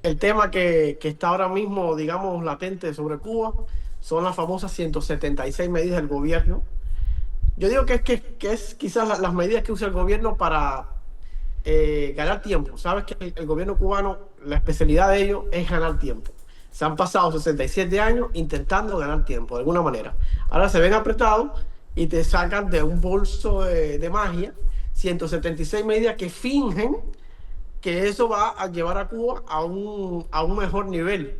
el tema que está ahora mismo, digamos, latente sobre Cuba son las famosas 176 medidas del gobierno. Yo digo que es quizás las medidas que usa el gobierno para ganar tiempo. Sabes que el gobierno cubano, la especialidad de ellos es ganar tiempo. Se han pasado 67 años intentando ganar tiempo, de alguna manera. Ahora se ven apretados y te sacan de un bolso de magia 176 medidas que fingen que eso va a llevar a Cuba a un mejor nivel,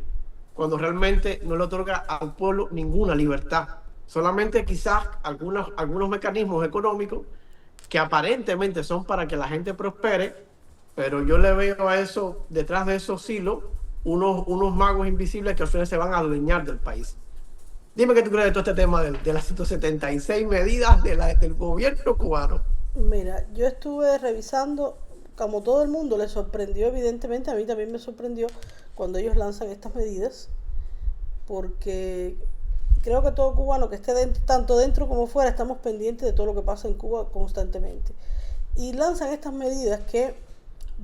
cuando realmente no le otorga al pueblo ninguna libertad. Solamente quizás algunos mecanismos económicos que aparentemente son para que la gente prospere, pero yo le veo a eso, detrás de esos hilos, unos magos invisibles que al final se van a adueñar del país. Dime qué tú crees de todo este tema de las 176 medidas del gobierno cubano. Mira, yo estuve revisando, como todo el mundo le sorprendió, evidentemente, a mí también me sorprendió cuando ellos lanzan estas medidas, porque creo que todo cubano que esté dentro, tanto dentro como fuera, estamos pendientes de todo lo que pasa en Cuba constantemente. Y lanzan estas medidas que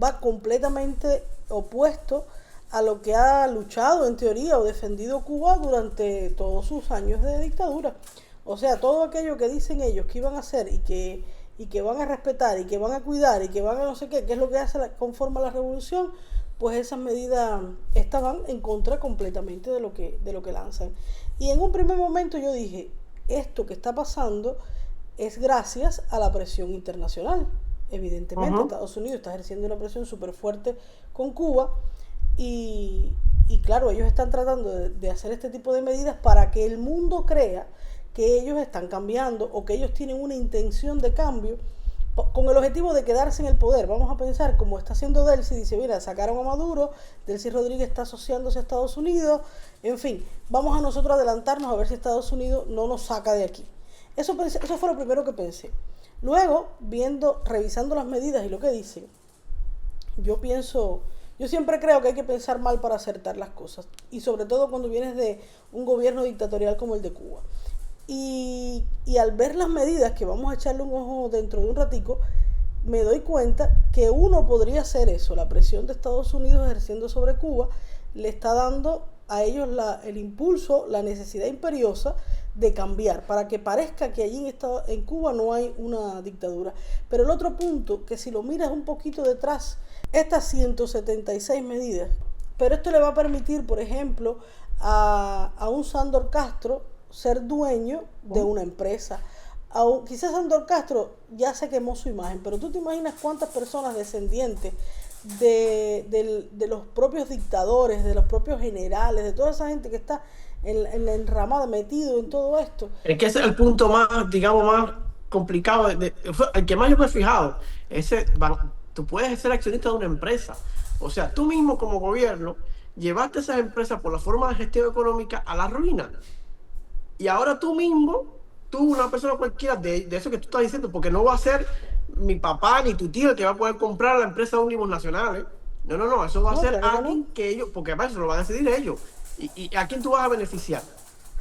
va completamente opuesto a lo que ha luchado en teoría o defendido Cuba durante todos sus años de dictadura. O sea, todo aquello que dicen ellos que iban a hacer y que van a respetar y que van a cuidar y que van a no sé qué, que es lo que hace conforma la revolución, pues esas medidas estaban en contra completamente de lo que lanzan. Y en un primer momento yo dije, esto que está pasando es gracias a la presión internacional. Evidentemente, Ujú. Estados Unidos está ejerciendo una presión súper fuerte con Cuba y claro, ellos están tratando de hacer este tipo de medidas para que el mundo crea que ellos están cambiando o que ellos tienen una intención de cambio con el objetivo de quedarse en el poder. Vamos a pensar como está haciendo Delcy, dice, mira, sacaron a Maduro, Delcy Rodríguez está asociándose a Estados Unidos, en fin, vamos a nosotros adelantarnos a ver si Estados Unidos no nos saca de aquí. Eso fue lo primero que pensé. Luego, revisando las medidas y lo que dicen, yo pienso, yo siempre creo que hay que pensar mal para acertar las cosas, y sobre todo cuando vienes de un gobierno dictatorial como el de Cuba. Y al ver las medidas, que vamos a echarle un ojo dentro de un ratico, me doy cuenta que uno podría hacer eso. La presión de Estados Unidos ejerciendo sobre Cuba le está dando a ellos el impulso, la necesidad imperiosa de cambiar, para que parezca que allí en Cuba no hay una dictadura. Pero el otro punto, que si lo miras un poquito detrás, estas 176 medidas, pero esto le va a permitir, por ejemplo, a un Sándor Castro ser dueño de una empresa. Quizás Sándor Castro ya se quemó su imagen, pero tú te imaginas cuántas personas descendientes de los propios dictadores, de los propios generales, de toda esa gente que está en la enramada, metido en todo esto. Es que ese es el punto más, digamos, más complicado, el que más yo me he fijado. Tú puedes ser accionista de una empresa. O sea, tú mismo como gobierno llevaste esas empresas por la forma de gestión económica a la ruina. Y ahora tú mismo, tú, una persona cualquiera, de eso que tú estás diciendo, porque no va a ser mi papá ni tu tío el que va a poder comprar la empresa de Ómnibus Nacionales. No, no, no, eso va a No, ser claro que no. alguien que ellos, porque además eso lo van a decidir ellos. ¿Y a quién tú vas a beneficiar?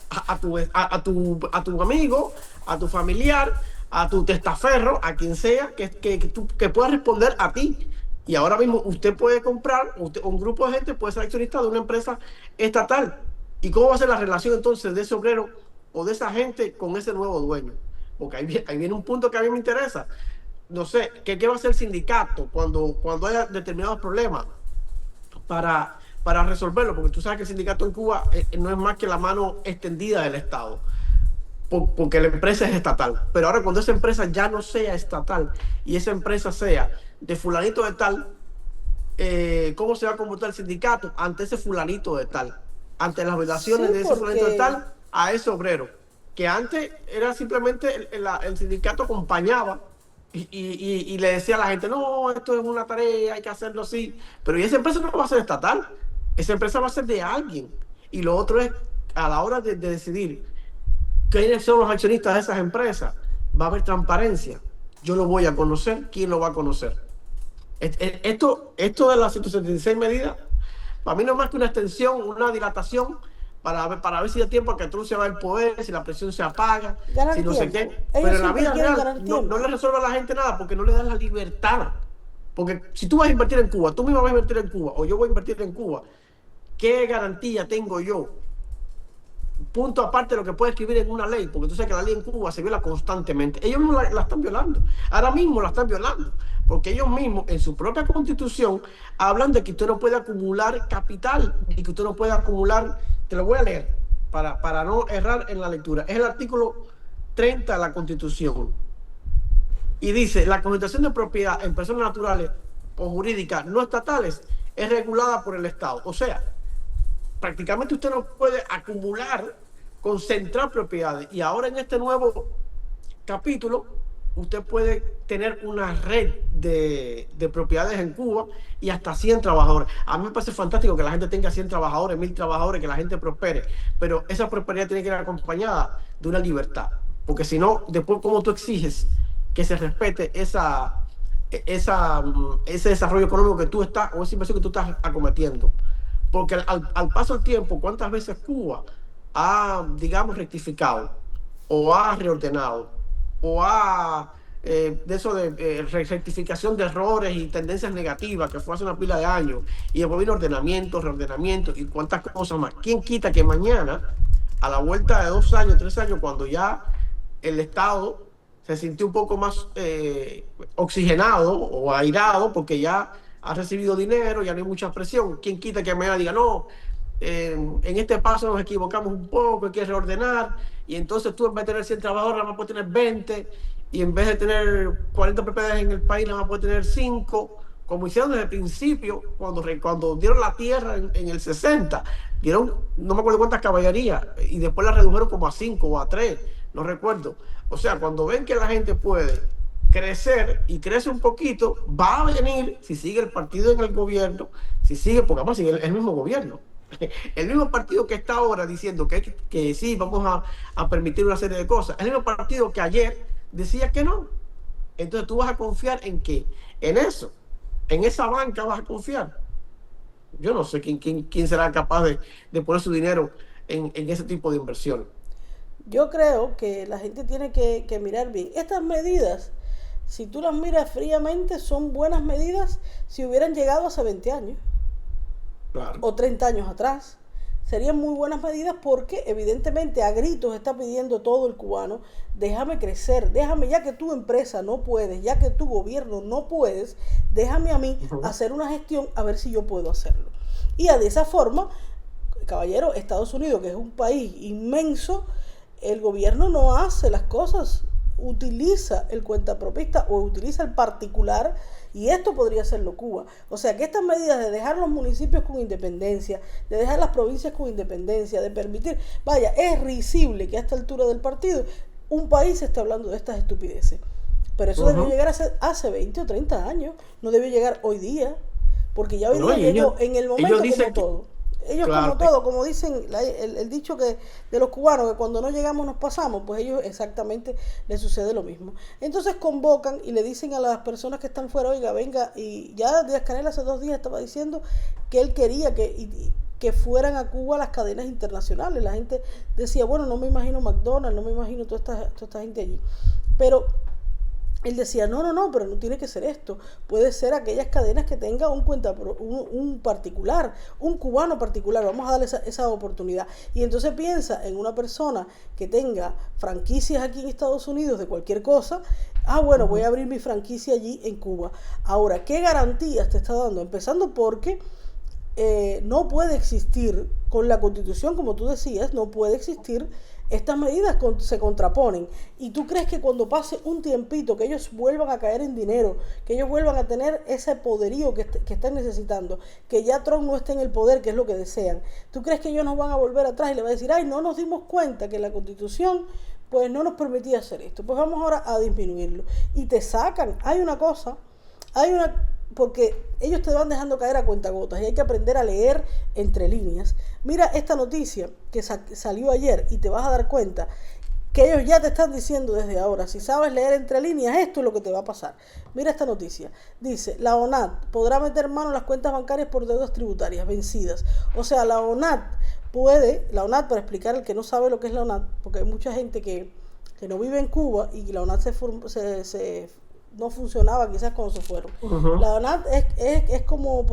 A tu amigo, a tu familiar, a tu testaferro, a quien sea que pueda responder a ti. Y ahora mismo usted puede comprar, un grupo de gente puede ser accionista de una empresa estatal. ¿Y cómo va a ser la relación entonces de ese obrero o de esa gente con ese nuevo dueño? Porque ahí viene un punto que a mí me interesa. No sé, ¿qué va a hacer el sindicato cuando haya determinados problemas para resolverlo? Porque tú sabes que el sindicato en Cuba no es más que la mano extendida del Estado, porque la empresa es estatal. Pero ahora cuando esa empresa ya no sea estatal y esa empresa sea de fulanito de tal, ¿cómo se va a comportar el sindicato ante ese fulanito de tal? Ante las violaciones Sí, de ese fulanito de porque tal a ese obrero, que antes era simplemente el sindicato acompañaba y le decía a la gente, no, esto es una tarea, hay que hacerlo así, pero esa empresa no va a ser estatal, esa empresa va a ser de alguien. Y lo otro es, a la hora de decidir quiénes son los accionistas de esas empresas, va a haber transparencia. Yo lo voy a conocer, ¿quién lo va a conocer? Esto de las 176 medidas, para mí no es más que una extensión, una dilatación para ver si da tiempo a que Trump se va al poder, si la presión se apaga, si ganar no sé tiempo. qué. Pero Ellos en la siempre vida quieren real ganar no tiempo. le resuelve a la gente nada porque no le dan la libertad. Porque si tú vas a invertir en Cuba, tú mismo vas a invertir en Cuba, o yo voy a invertir en Cuba, ¿qué garantía tengo yo? Punto aparte de lo que puede escribir en una ley, porque tú sabes que la ley en Cuba se viola constantemente. Ellos mismos la están violando. Ahora mismo la están violando, porque ellos mismos en su propia constitución hablan de que usted no puede acumular capital y que usted no puede acumular, te lo voy a leer para no errar en la lectura. Es el artículo 30 de la constitución. Y dice, la concentración de propiedad en personas naturales o jurídicas no estatales es regulada por el Estado. O sea, prácticamente usted no puede acumular, concentrar propiedades. Y ahora en este nuevo capítulo, usted puede tener una red de propiedades en Cuba y hasta 100 trabajadores. A mí me parece fantástico que la gente tenga 100 trabajadores, 1000 trabajadores, que la gente prospere, pero esa prosperidad tiene que ir acompañada de una libertad. Porque si no, después, ¿cómo tú exiges que se respete ese desarrollo económico que tú estás, o esa inversión que tú estás acometiendo? Porque al paso del tiempo, ¿cuántas veces Cuba ha, digamos, rectificado o ha reordenado o ha, de eso de rectificación de errores y tendencias negativas que fue hace una pila de años, y después vino ordenamiento, reordenamiento y cuántas cosas más? ¿Quién quita que mañana, a la vuelta de 2 años, 3 años, cuando ya el Estado se sintió un poco más oxigenado o airado porque ya ha recibido dinero, ya no hay mucha presión? ¿Quién quita que mañana diga, no, en este paso nos equivocamos un poco, hay que reordenar, y entonces tú en vez de tener 100 trabajadores, nada más puedes tener 20, y en vez de tener 40 propiedades en el país, nada más puedes tener 5, como hicieron desde el principio, cuando dieron la tierra en el 60, dieron, no me acuerdo cuántas caballerías, y después la redujeron como a 5 o a 3, no recuerdo. O sea, cuando ven que la gente puede crecer y crece un poquito, va a venir, si sigue el partido en el gobierno, si sigue, porque vamos a seguir el mismo gobierno, el mismo partido que está ahora diciendo que sí, vamos a permitir una serie de cosas, el mismo partido que ayer decía que no. Entonces tú vas a confiar en qué, en eso, en esa banca vas a confiar. Yo no sé quién será capaz de poner su dinero en ese tipo de inversiones. Yo creo que la gente tiene que mirar bien. Estas medidas, si tú las miras fríamente, son buenas medidas si hubieran llegado hace 20 años Claro. o 30 años atrás. Serían muy buenas medidas porque evidentemente a gritos está pidiendo todo el cubano, déjame crecer, déjame, ya que tu empresa no puedes, ya que tu gobierno no puedes, déjame a mí hacer una gestión a ver si yo puedo hacerlo. Y de esa forma, caballero, Estados Unidos, que es un país inmenso, el gobierno no hace las cosas, utiliza el cuentapropista o utiliza el particular, y esto podría serlo Cuba. O sea que estas medidas de dejar los municipios con independencia, de dejar las provincias con independencia, de permitir, vaya, es risible que a esta altura del partido un país esté hablando de estas estupideces. Pero eso debió llegar hace 20 o 30 años, no debió llegar hoy día, porque ya hoy día llegó en el momento como todo. Ellos claro, como todo, como dicen el dicho que de los cubanos, que cuando no llegamos nos pasamos, pues ellos exactamente les sucede lo mismo. Entonces convocan y le dicen a las personas que están fuera, oiga, venga, y ya Díaz-Canel hace 2 días estaba diciendo que él quería que fueran a Cuba las cadenas internacionales. La gente decía, bueno, no me imagino McDonald's, no me imagino toda esta gente allí. Pero él decía, no, pero no tiene que ser esto. Puede ser aquellas cadenas que tenga un particular, un cubano particular. Vamos a darle esa oportunidad. Y entonces piensa en una persona que tenga franquicias aquí en Estados Unidos de cualquier cosa. Bueno, voy a abrir mi franquicia allí en Cuba. Ahora, ¿qué garantías te está dando? Empezando porque no puede existir, con la Constitución, como tú decías, no puede existir. Estas medidas se contraponen. ¿Y tú crees que cuando pase un tiempito, que ellos vuelvan a caer en dinero, que ellos vuelvan a tener ese poderío que están necesitando, que ya Trump no esté en el poder, que es lo que desean, tú crees que ellos nos van a volver atrás y le van a decir, ay, no nos dimos cuenta que la Constitución pues no nos permitía hacer esto, pues vamos ahora a disminuirlo? Y te sacan. Porque ellos te van dejando caer a cuentagotas y hay que aprender a leer entre líneas. Mira esta noticia que salió ayer y te vas a dar cuenta que ellos ya te están diciendo desde ahora, si sabes leer entre líneas, esto es lo que te va a pasar. Mira esta noticia. Dice, la ONAT podrá meter mano en las cuentas bancarias por deudas tributarias vencidas. O sea, la ONAT, para explicar al que no sabe lo que es la ONAT, porque hay mucha gente que no vive en Cuba y la ONAT se no funcionaba quizás cuando se fueron. Ujú. La ONAT es como,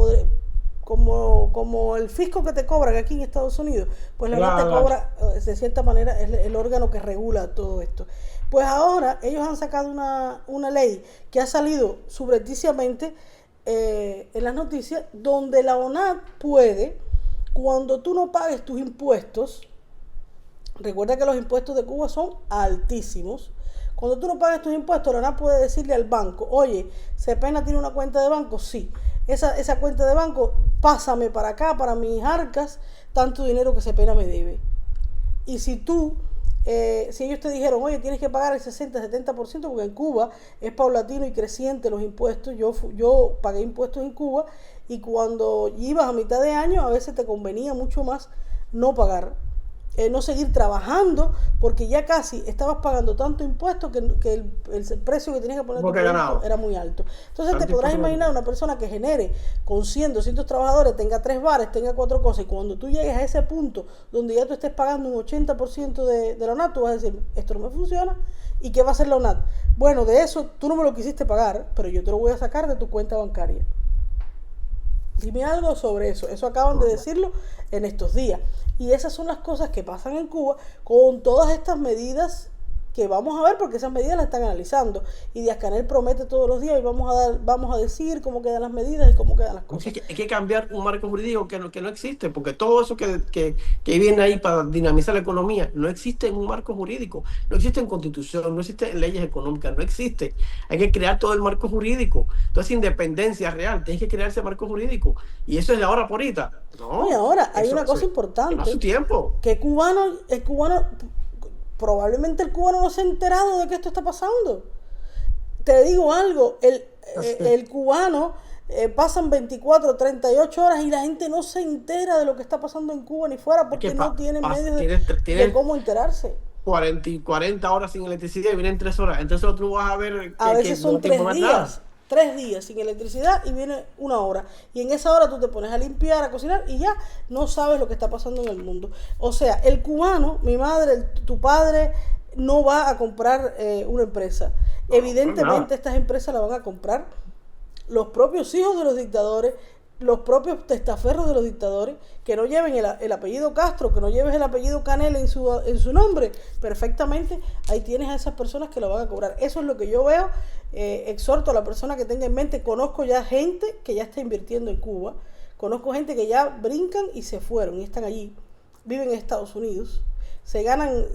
como el fisco que te cobran aquí en Estados Unidos, pues la ONAT te Claro. cobra, de cierta manera, es el órgano que regula todo esto. Pues ahora ellos han sacado una ley que ha salido subrepticiamente en las noticias, donde la ONAT puede, cuando tú no pagues tus impuestos, recuerda que los impuestos de Cuba son altísimos. Cuando tú no pagues tus impuestos, la ONAT puede decirle al banco, oye, Cepena tiene una cuenta de banco, sí. Esa cuenta de banco, pásame para acá, para mis arcas, tanto dinero que Cepena me debe. Y si tú, si ellos te dijeron, oye, tienes que pagar el 60-70%, porque en Cuba es paulatino y creciente los impuestos, yo pagué impuestos en Cuba, y cuando ibas a mitad de año, a veces te convenía mucho más no pagar, no seguir trabajando, porque ya casi estabas pagando tanto impuesto que el precio que tenías que poner tu Porque he producto ganado. era muy alto. Entonces te Tanto podrás impuesto que imaginar una persona que genere con 100, 200 trabajadores, tenga 3 bares, tenga 4 cosas, y cuando tú llegues a ese punto donde ya tú estés pagando un 80% de la ONAT, tú vas a decir, esto no me funciona. ¿Y qué va a hacer la ONAT? Bueno, de eso tú no me lo quisiste pagar, pero yo te lo voy a sacar de tu cuenta bancaria. Dime algo sobre eso. Eso acaban de decirlo en estos días. Y esas son las cosas que pasan en Cuba con todas estas medidas que vamos a ver, porque esas medidas las están analizando. Y Díaz-Canel promete todos los días y vamos a decir cómo quedan las medidas y cómo quedan las cosas. Hay que cambiar un marco jurídico que no existe, porque todo eso que viene ahí para dinamizar la economía no existe en un marco jurídico, no existe en constitución, no existe en leyes económicas, no existe. Hay que crear todo el marco jurídico. Entonces, independencia real, tienes que crear ese marco jurídico. Y eso es de ahora por ahorita. Y No, ahora hay eso, una cosa eso lleva importante, su tiempo. que el cubano, probablemente el cubano no se ha enterado de que esto está pasando. Te digo algo, el cubano pasan 24, 38 horas y la gente no se entera de lo que está pasando en Cuba ni fuera, Es que porque no tienen medios de tienes cómo enterarse. 40 horas sin electricidad y vienen 3 horas. Entonces tú vas a ver A que veces no son te informas nada. 3 días sin electricidad y viene una hora. Y en esa hora tú te pones a limpiar, a cocinar y ya no sabes lo que está pasando en el mundo. O sea, el cubano, mi madre, tu padre, no va a comprar una empresa. No, Evidentemente nada. estas empresas la van a comprar los propios hijos de los dictadores, los propios testaferros de los dictadores, que no lleven el apellido Castro, que no lleves el apellido Canel en su nombre, perfectamente, ahí tienes a esas personas que lo van a cobrar. Eso es lo que yo veo. Exhorto a la persona que tenga en mente, conozco ya gente que ya está invirtiendo en Cuba, conozco gente que ya brincan y se fueron y están allí, viven en Estados Unidos, se ganan,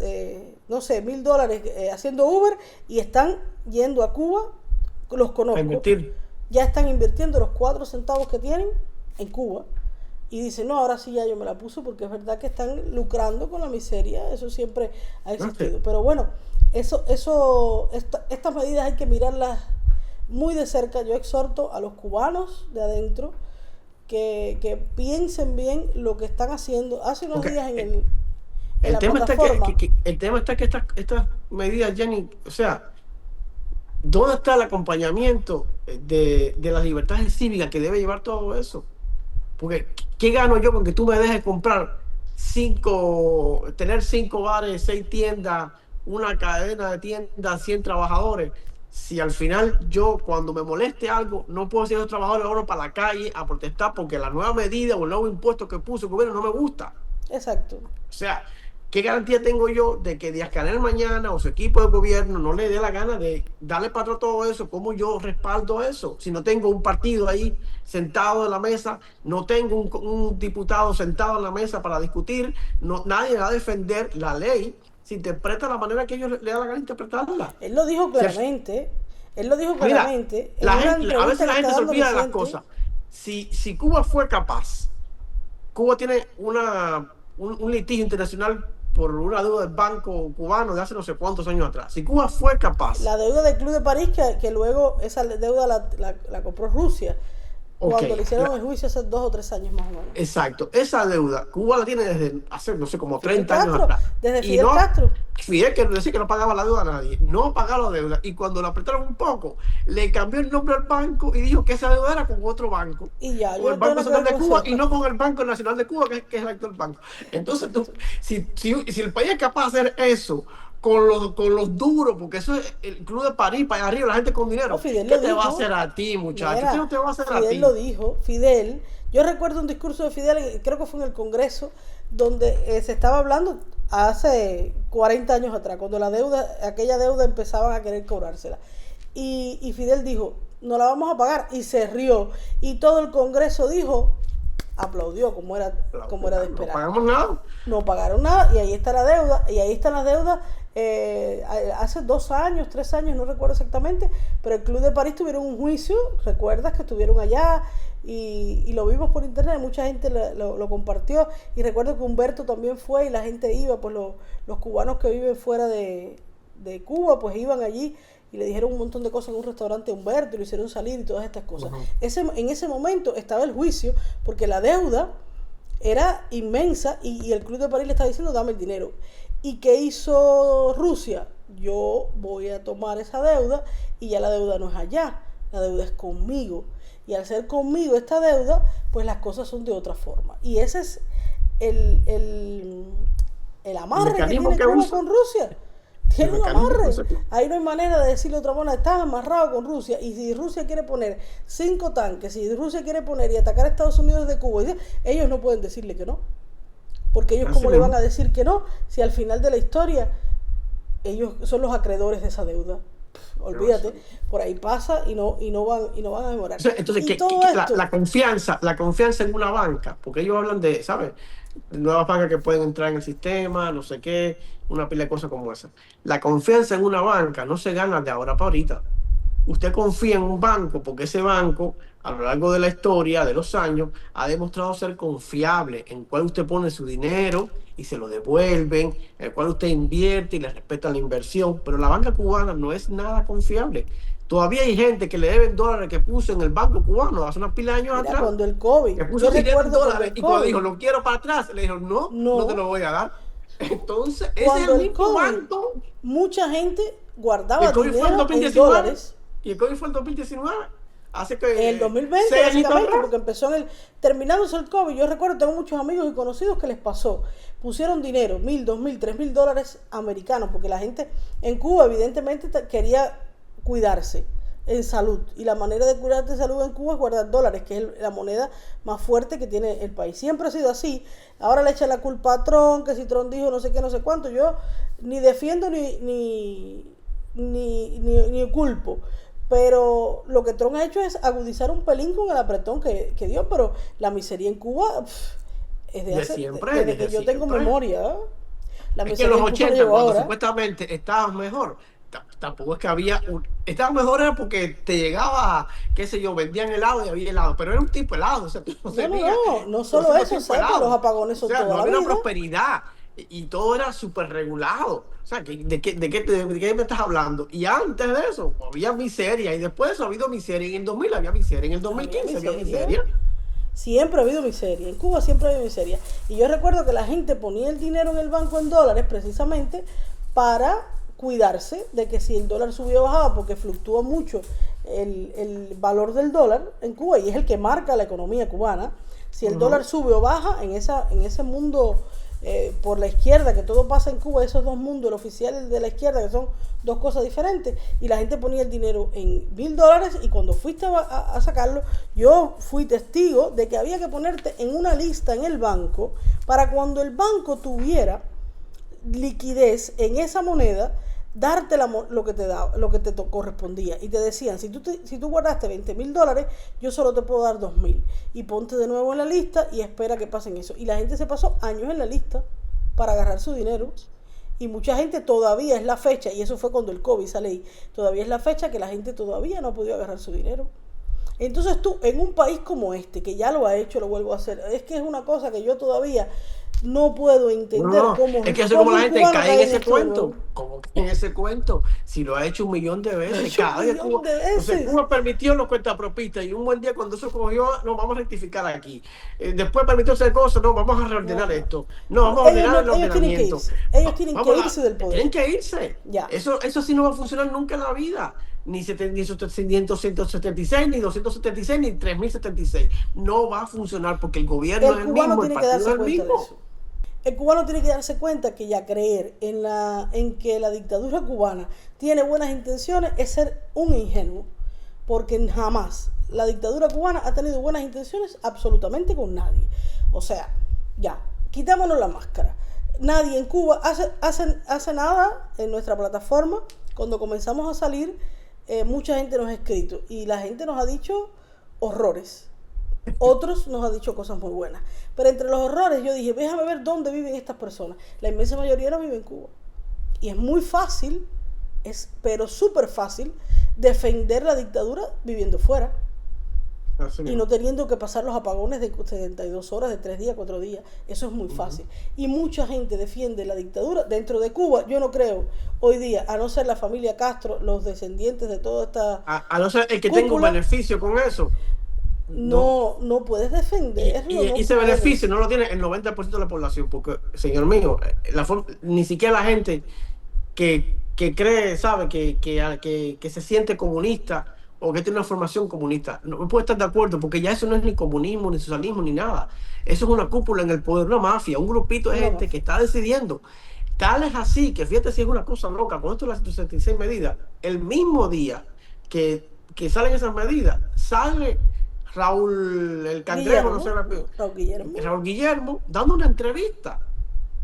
no sé, $1,000 haciendo Uber y están yendo a Cuba, los A conozco, invertir. ya están invirtiendo los 4 centavos que tienen en Cuba y dicen, no, ahora sí ya yo me la puse, porque es verdad que están lucrando con la miseria, eso siempre ha existido. Pero bueno, estas medidas hay que mirarlas muy de cerca. Yo exhorto a los cubanos de adentro que piensen bien lo que están haciendo. Hace unos Porque días en el la tema está plataforma, el tema está que estas medidas, Jenny, o sea, ¿dónde está el acompañamiento de las libertades cívicas que debe llevar todo eso? Porque, ¿qué gano yo con que tú me dejes comprar tener 5 bares, 6 tiendas, una cadena de tiendas, 100 trabajadores? Si al final yo, cuando me moleste algo, no puedo ser los trabajadores ahora para la calle a protestar porque la nueva medida o el nuevo impuesto que puso el gobierno no me gusta. exacto. O sea, ¿qué garantía tengo yo de que Díaz-Canel mañana o su equipo de gobierno no le dé la gana de darle para atrás todo eso? ¿Cómo yo respaldo eso? Si no tengo un partido ahí sentado en la mesa, no tengo un diputado sentado en la mesa para discutir, nadie va a defender la ley, se interpreta de la manera que ellos le da la gana interpretarla. Él lo dijo O sea, claramente. Él lo dijo mira, claramente en una a entrevista veces la que está gente se dando olvida de las reciente. cosas. Si Cuba fue capaz, Cuba tiene un litigio internacional por una deuda del banco cubano de hace no sé cuántos años atrás. Si Cuba fue capaz, La deuda del Club de París, que luego esa deuda la compró Rusia, ok, cuando le hicieron el juicio hace 2 o 3 años más o menos. exacto, esa deuda Cuba la tiene desde hace no sé como Fidel 30 años Castro, atrás. desde Y Fidel no, Castro. Fidel que decía que no pagaba la deuda a nadie, no pagaba la deuda. Y cuando la apretaron un poco, le cambió el nombre al banco y dijo que esa deuda era con otro banco. Y ya, yo Con el no tengo Banco nada Central que de ver Cuba con y eso. no con el Banco Nacional de Cuba, que es el actual banco. Entonces, si el país es capaz de hacer eso con los duros, porque eso es el Club de París, para allá arriba, la gente con No, dinero. Fidel ¿Qué lo te va a dijo. hacer a ti, muchacho? ¿Qué Mira, no te va a hacer a Fidel ti? lo dijo. Fidel, yo recuerdo un discurso de Fidel, creo que fue en el Congreso, donde se estaba hablando hace 40 años atrás, cuando la deuda, aquella deuda empezaban a querer cobrársela. Y Fidel dijo, no la vamos a pagar, y se rió. Y todo el Congreso dijo, aplaudió, como era de No esperar. pagamos nada. No pagaron nada y ahí está la deuda, y ahí están las deudas. Hace 2 años, 3 años, no recuerdo exactamente, pero el Club de París tuvieron un juicio, recuerdas que estuvieron allá y lo vimos por internet, mucha gente lo compartió, y recuerdo que Humberto también fue y la gente iba, pues los cubanos que viven fuera de Cuba, pues iban allí y le dijeron un montón de cosas en un restaurante a Humberto y lo hicieron salir y todas estas cosas. En ese momento estaba el juicio porque la deuda era inmensa y el Club de París le estaba diciendo dame el dinero. ¿Y qué hizo Rusia? Yo voy a tomar esa deuda y ya la deuda no es allá, la deuda es conmigo. Y al ser conmigo esta deuda, pues las cosas son de otra forma. Y ese es el, el, el El amarre que mecanismo tiene que Cuba usa. con Rusia. El Tiene un mecanismo que amarre. usa. Ahí no hay manera de decirle de otra manera. Estás amarrado con Rusia. Y si Rusia quiere poner 5 tanques, si Rusia quiere poner y atacar a Estados Unidos desde Cuba, ellos no pueden decirle que no. Porque ellos, Así ¿cómo le van mismo. a decir que no? Si al final de la historia ellos son los acreedores de esa deuda. Olvídate, por ahí pasa y no van a demorar. Entonces, Y todo esto, la confianza en una banca, porque ellos hablan de, ¿sabes? De nuevas bancas que pueden entrar en el sistema, no sé qué, una pila de cosas como esa. La confianza en una banca no se gana de ahora para ahorita. Usted confía en un banco porque ese banco, a lo largo de la historia, de los años, ha demostrado ser confiable, en cual usted pone su dinero y se lo devuelven, en el cual usted invierte y le respeta la inversión, pero la banca cubana no es nada confiable. Todavía hay gente que le deben dólares que puso en el banco cubano hace unas pila de años mira, atrás, cuando el COVID, que yo puso dinero en recuerdo cuando dólares el y cuando COVID, dijo, lo quiero para atrás, le dijo, no, no te no, lo voy a dar. Entonces, ese es cuando el el mismo COVID, banco. mucha gente Y el guardaba COVID fue en dinero en 2019. dólares Y el COVID fue en 2019. Hace en el que 2020 6 añitos básicamente, atrás. porque empezó terminándose el COVID. Yo recuerdo, tengo muchos amigos y conocidos que les pasó. Pusieron dinero, 1.000, 2.000, 3.000 dólares americanos, porque la gente en Cuba evidentemente quería cuidarse en salud. Y la manera de cuidarte en salud en Cuba es guardar dólares, que es la moneda más fuerte que tiene el país. Siempre ha sido así. Ahora le echan la culpa a Trump, que si Trump dijo no sé qué, no sé cuánto. Yo ni defiendo ni culpo. Pero lo que Trump ha hecho es agudizar un pelín con el apretón que dio. Pero la miseria en Cuba es De siempre, desde que desde yo tengo siempre. memoria. La Es que en miseria los en Cuba no 80, llegó cuando ahora. supuestamente estabas mejor, tampoco es que había estabas mejor era porque te llegaba, qué sé yo, vendían helado y había helado, pero era un tipo de helado, o sea, tú no No, no, tenías no los solo otros eso, tipos de sepa, los helado. apagones O son sea, toda no la había una vida. prosperidad y todo era súper regulado. O sea, ¿de qué me estás hablando? Y antes de eso había miseria y después de eso ha habido miseria. En el 2000 había miseria, en el Había 2015 había miseria. miseria. Siempre ha habido miseria. En Cuba siempre ha habido miseria. Y yo recuerdo que la gente ponía el dinero en el banco en dólares precisamente para cuidarse de que si el dólar subía o bajaba, porque fluctúa mucho el valor del dólar en Cuba y es el que marca la economía cubana. Si el dólar sube o baja en ese mundo por la izquierda, que todo pasa en Cuba, esos dos mundos, el oficial y el de la izquierda, que son dos cosas diferentes, y la gente ponía el dinero en 1.000 dólares y cuando fuiste a sacarlo, yo fui testigo de que había que ponerte en una lista en el banco para cuando el banco tuviera liquidez en esa moneda, darte lo que te da, lo que te correspondía. Y te decían, si tú guardaste 20.000 dólares, yo solo te puedo dar 2.000. Y ponte de nuevo en la lista y espera que pasen eso. Y la gente se pasó años en la lista para agarrar su dinero. Y mucha gente todavía es la fecha, y eso fue cuando el COVID sale ahí, todavía es la fecha que la gente todavía no ha podido agarrar su dinero. Entonces tú, en un país como este, que ya lo ha hecho, lo vuelvo a hacer, es que es una cosa que yo todavía no puedo entender No, cómo, es que eso cómo como la un gente cubano cae en cae ese esto de cuento, nuevo. como que en ese cuento, si lo ha hecho 1.000.000 de Lo ha veces, hecho cada un día millón Cuba, de entonces veces. Cuba permitió los cuentapropistas y un buen día cuando eso cogió, no, vamos a rectificar aquí. Después permitió hacer cosas, no, vamos a No, reordenar no. esto, no, vamos a ordenar el Ellos tienen que ordenamiento. irse. Ellos tienen que Vamos irse del poder. tienen que irse. Ya. Eso sí no va a funcionar nunca en la vida. Ni 176, ni 276, ni 3076. No va a funcionar porque el gobierno El es el cubano mismo, el tiene que partido es darse el cuenta de mismo. eso. El cubano tiene que darse cuenta que ya creer en que la dictadura cubana tiene buenas intenciones es ser un ingenuo, porque jamás la dictadura cubana ha tenido buenas intenciones absolutamente con nadie. O sea, ya, quitémonos la máscara. Nadie en Cuba hace nada en nuestra plataforma. Cuando comenzamos a salir, mucha gente nos ha escrito y la gente nos ha dicho horrores. Otros nos han dicho cosas muy buenas. Pero entre los horrores yo dije, déjame ver dónde viven estas personas. La inmensa mayoría no vive en Cuba. Y es muy fácil, pero súper fácil, defender la dictadura viviendo fuera. Y no teniendo que pasar los apagones de 72 horas, de 3 días, 4 días. Eso es muy fácil. Y mucha gente defiende la dictadura dentro de Cuba. Yo no creo hoy día, a no ser la familia Castro, los descendientes de toda esta a no ser el que tenga un beneficio con eso. No puedes defenderlo. Y ese beneficio no lo tiene el 90% de la población, porque, señor mío, ni siquiera la gente que cree, sabe, que se siente comunista o que tiene una formación comunista, no puede estar de acuerdo, porque ya eso no es ni comunismo, ni socialismo, ni nada. Eso es una cúpula en el poder, una mafia, un grupito de gente que está decidiendo. Tal es así, que fíjate si es una cosa loca, con esto de las 166 medidas, el mismo día que salen esas medidas, sale Raúl el Cangrejo, no sé, Raúl Guillermo, dando una entrevista.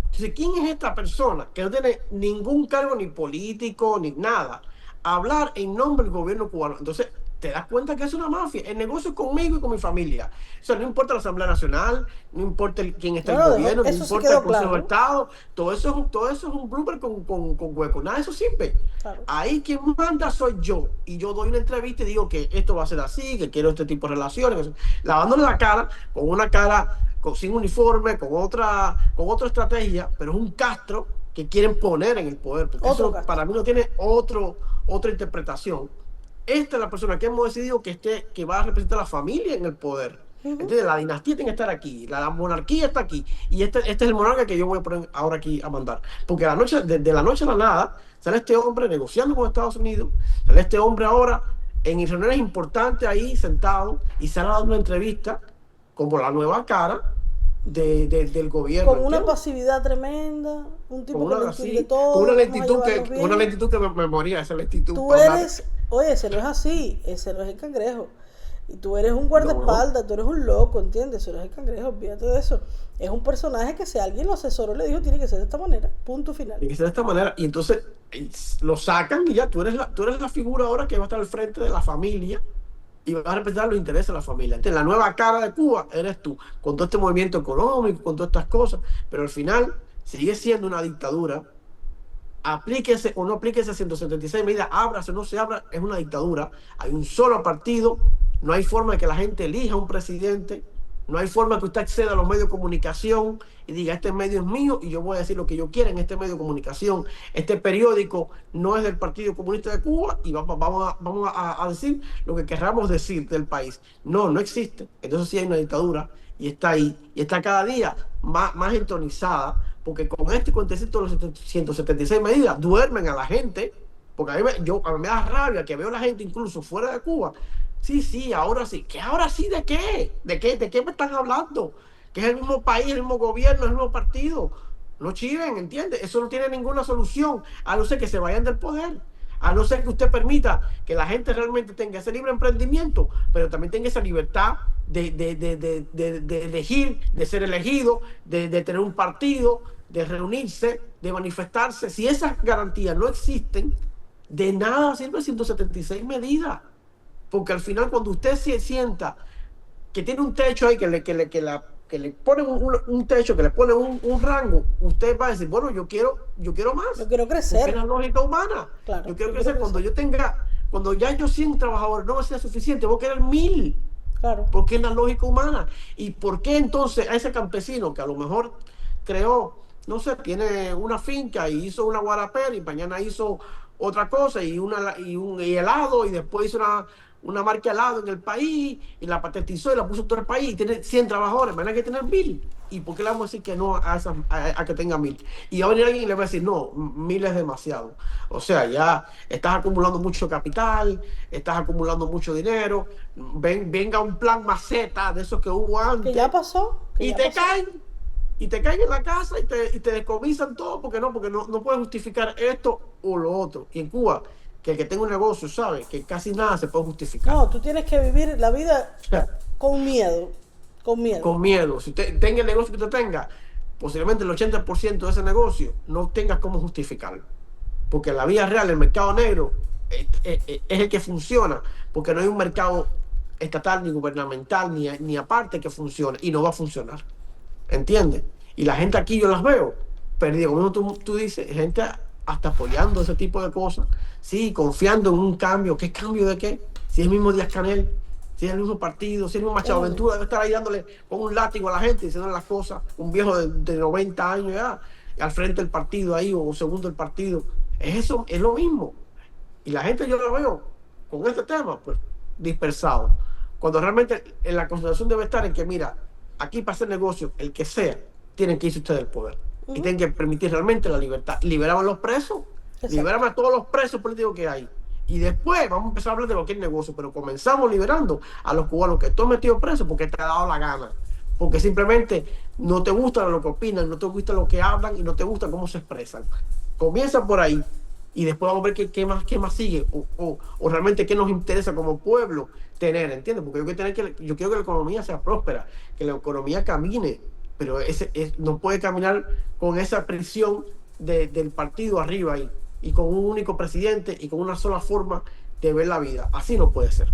Entonces, ¿quién es esta persona que no tiene ningún cargo ni político ni nada? Hablar en nombre del gobierno cubano. Entonces, te das cuenta que es una mafia. El negocio es conmigo y con mi familia. O sea, no importa la Asamblea Nacional, no importa quién está en el gobierno, no importa el Consejo de Estado. Todo eso es un blooper con hueco. Nada de eso sirve. Claro. Ahí quien manda soy yo. Y yo doy una entrevista y digo que esto va a ser así, que quiero este tipo de relaciones. Lavándole la cara, con una cara sin uniforme, con otra estrategia, pero es un Castro que quieren poner en el poder. Porque eso para mí no tiene otra interpretación. Esta es la persona que hemos decidido que va a representar a la familia en el poder. Entonces, la dinastía tiene que estar aquí, la monarquía está aquí. Y este es el monarca que yo voy a poner ahora aquí a mandar. Porque de la noche a la nada, sale este hombre negociando con Estados Unidos, sale este hombre ahora en reuniones importantes ahí, sentado, y sale a dar una entrevista como la nueva cara del gobierno. Con una pasividad tremenda, un tipo que lo entiende todo. Con una lentitud que me moría, esa lentitud. Tú eres, oye, ese no es así, ese no es el Cangrejo. Y tú eres un guardaespaldas, tú eres un loco, ¿entiendes? Eso no es el Cangrejo, olvídate de eso. Es un personaje que si alguien lo asesoró le dijo tiene que ser de esta manera, punto final. Tiene que ser de esta manera, y entonces lo sacan y ya tú eres la figura ahora que va a estar al frente de la familia y va a representar los intereses de la familia. Entonces, la nueva cara de Cuba eres tú, con todo este movimiento económico, con todas estas cosas, pero al final sigue siendo una dictadura. Aplíquese o no aplíquese 176 medidas, ábrase o no se abra, es una dictadura. Hay un solo partido, no hay forma de que la gente elija un presidente, no hay forma de que usted acceda a los medios de comunicación y diga, este medio es mío y yo voy a decir lo que yo quiera en este medio de comunicación. Este periódico no es del Partido Comunista de Cuba y vamos a decir lo que queramos decir del país. No existe. Entonces sí hay una dictadura y está ahí, y está cada día más entronizada, porque con este contexto de los 176 medidas duermen a la gente, porque a mí me da rabia que veo a la gente incluso fuera de Cuba. Sí, ahora sí. ¿Qué ahora sí de qué? ¿De qué me están hablando? Que es el mismo país, el mismo gobierno, el mismo partido. No chiven, ¿entiendes? Eso no tiene ninguna solución, a no ser que se vayan del poder. A no ser que usted permita que la gente realmente tenga ese libre emprendimiento, pero también tenga esa libertad de elegir, de ser elegido, de tener un partido, de reunirse, de manifestarse. Si esas garantías no existen, de nada sirve 176 medidas. Porque al final, cuando usted se sienta que tiene un techo ahí, que le ponen un techo, que le ponen un rango, usted va a decir, bueno, yo quiero más. Yo quiero crecer. Porque es la lógica humana. Claro, yo quiero crecer. Cuando ya yo 100 trabajadores no me sea suficiente, voy a querer 1000. Claro. Porque es la lógica humana. ¿Y por qué entonces a ese campesino que a lo mejor creó, no sé, tiene una finca y hizo una guarapera y mañana hizo otra cosa y helado y después hizo una marca helado en el país y la patentizó y la puso en todo el país y tiene 100 trabajadores, van a que tener 1000? ¿Y por qué le vamos a decir que no a que tenga 1000? Y va a venir alguien y le va a decir, no, 1000 es demasiado. O sea, ya estás acumulando mucho capital, estás acumulando mucho dinero, venga un plan maceta de esos que hubo antes. Que ya pasó. Y te caen. y te caen en la casa y te decomisan todo porque no puedes justificar esto o lo otro. Y en Cuba, que el que tenga un negocio sabe que casi nada se puede justificar. No, tú tienes que vivir la vida O sea, con miedo, con miedo. con miedo. Si usted tenga el negocio que usted tenga, posiblemente el 80% de ese negocio no tengas cómo justificarlo. Porque en la vida real, el mercado negro es el que funciona, porque no hay un mercado estatal ni gubernamental ni aparte que funcione y no va a funcionar. ¿Entiendes? Y la gente aquí yo las veo perdida. Como tú dices, gente hasta apoyando ese tipo de cosas, sí, confiando en un cambio. ¿Qué cambio de qué? Si es el mismo Díaz Canel, si es el mismo partido, si es el mismo Machado Ventura, debe estar ahí dándole con un látigo a la gente, diciendo las cosas, un viejo de 90 años ya, al frente del partido ahí, o segundo del partido. Es eso, es lo mismo. Y la gente yo la veo con este tema, pues, dispersado. Cuando realmente en la concentración debe estar en que, mira, aquí para hacer negocio, el que sea, tienen que irse ustedes del poder. Y tienen que permitir realmente la libertad. Liberamos a los presos, Exacto. liberamos a todos los presos políticos que hay. Y después vamos a empezar a hablar de cualquier negocio, pero comenzamos liberando a los cubanos que están metidos presos porque te ha dado la gana. Porque simplemente no te gusta lo que opinan, no te gusta lo que hablan y no te gusta cómo se expresan. Comienza por ahí y después vamos a ver qué más sigue o realmente qué nos interesa como pueblo tener, ¿entiendes? Porque yo quiero que la economía sea próspera, que la economía camine, pero no puede caminar con esa presión del partido arriba y con un único presidente y con una sola forma de ver la vida. Así no puede ser.